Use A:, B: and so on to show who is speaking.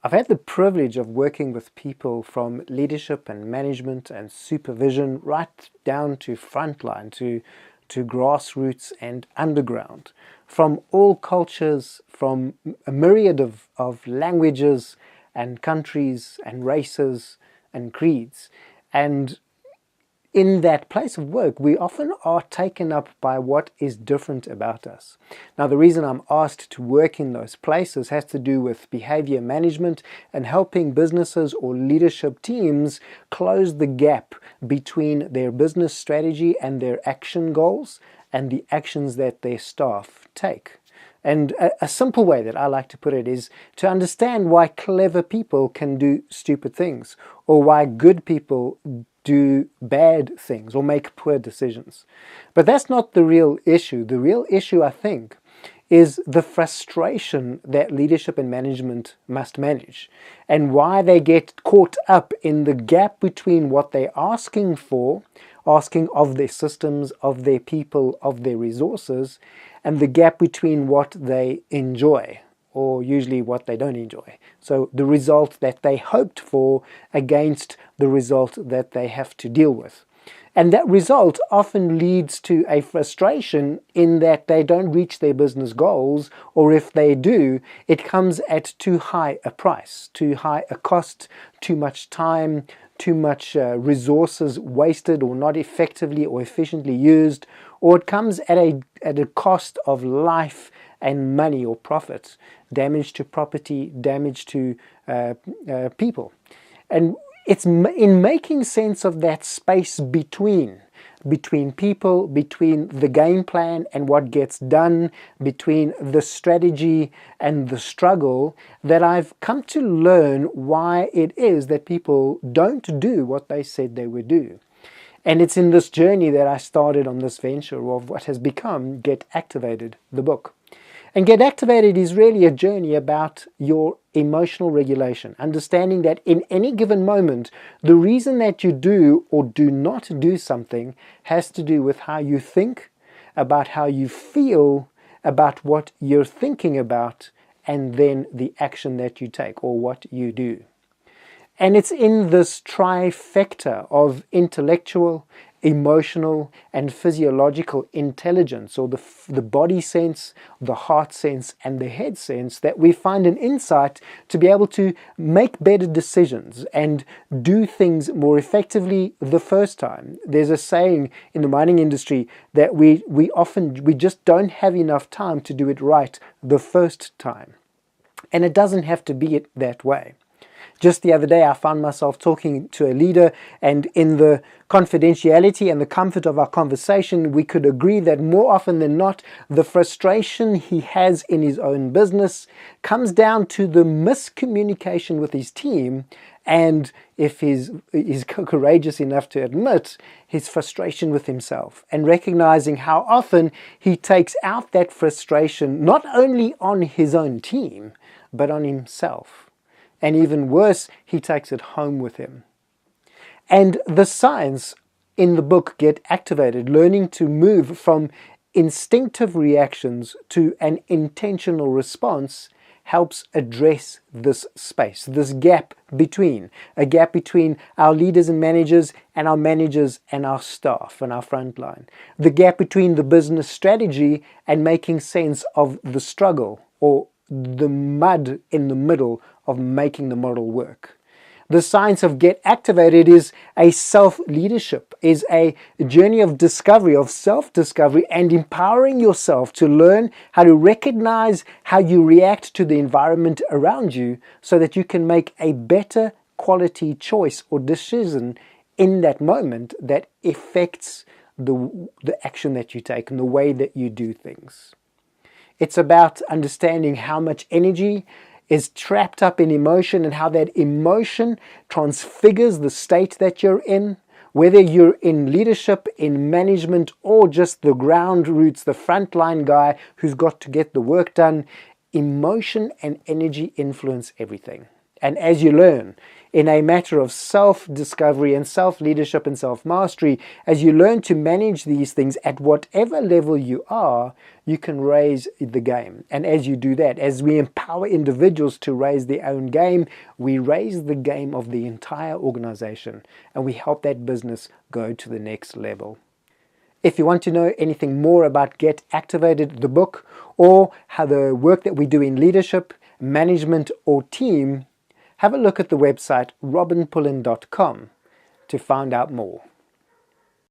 A: I've had the privilege of working with people from leadership and management and supervision right down to frontline, to grassroots and underground, from all cultures, from a myriad of languages and countries and races and creeds. And in that place of work, we often are taken up by what is different about us. Now, the reason I'm asked to work in those places has to do with behavior management and helping businesses or leadership teams close the gap between their business strategy and their action goals and the actions that their staff take. And a simple way that I like to put it is to understand why clever people can do stupid things, or why good people do bad things or make poor decisions. But that's not the real issue. The real issue, I think, is the frustration that leadership and management must manage, and why they get caught up in the gap between what they're asking of their systems, of their people, of their resources, and the gap between what they enjoy, or usually what they don't enjoy. So the result that they hoped for against the result that they have to deal with. And that result often leads to a frustration in that they don't reach their business goals, or if they do, it comes at too high a price, too high a cost, too much time, too much resources wasted or not effectively or efficiently used, or it comes at a cost of life and money or profit, damage to property, damage to people. And it's in making sense of that space between people, between the game plan and what gets done, between the strategy and the struggle, that I've come to learn why it is that people don't do what they said they would do. And it's in this journey that I started on this venture of what has become Get Activated, the book. And Get Activated is really a journey about your emotional regulation, understanding that in any given moment, the reason that you do or do not do something has to do with how you think, about how you feel, about what you're thinking about, and then the action that you take or what you do. And it's in this trifecta of intellectual, emotional, and physiological intelligence, or the body sense, the heart sense, and the head sense, that we find an insight to be able to make better decisions and do things more effectively the first time. There's a saying in the mining industry that we just don't have enough time to do it right the first time. And it doesn't have to be that way. Just the other day, I found myself talking to a leader, and in the confidentiality and the comfort of our conversation, we could agree that more often than not, the frustration he has in his own business comes down to the miscommunication with his team, and if he's courageous enough to admit, his frustration with himself, and recognizing how often he takes out that frustration not only on his own team, but on himself. And even worse, he takes it home with him. And the science in the book, Get Activated, learning to move from instinctive reactions to an intentional response, helps address this space, this gap between, a gap between our leaders and managers and our staff and our frontline, the gap between the business strategy and making sense of the struggle, or the mud in the middle of making the model work. The science of Get Activated is a self-leadership, is a journey of discovery, of self-discovery, and empowering yourself to learn how to recognize how you react to the environment around you so that you can make a better quality choice or decision in that moment that affects the action that you take and the way that you do things. It's about understanding how much energy is trapped up in emotion and how that emotion transfigures the state that you're in, whether you're in leadership, in management, or just the ground roots, the frontline guy who's got to get the work done. Emotion and energy influence everything. And as you learn, in a matter of self-discovery and self-leadership and self-mastery, as you learn to manage these things at whatever level you are, you can raise the game. And as you do that, as we empower individuals to raise their own game, we raise the game of the entire organization, and we help that business go to the next level. If you want to know anything more about Get Activated, the book, or how the work that we do in leadership, management, or team, have a look at the website robinpullen.com to find out more.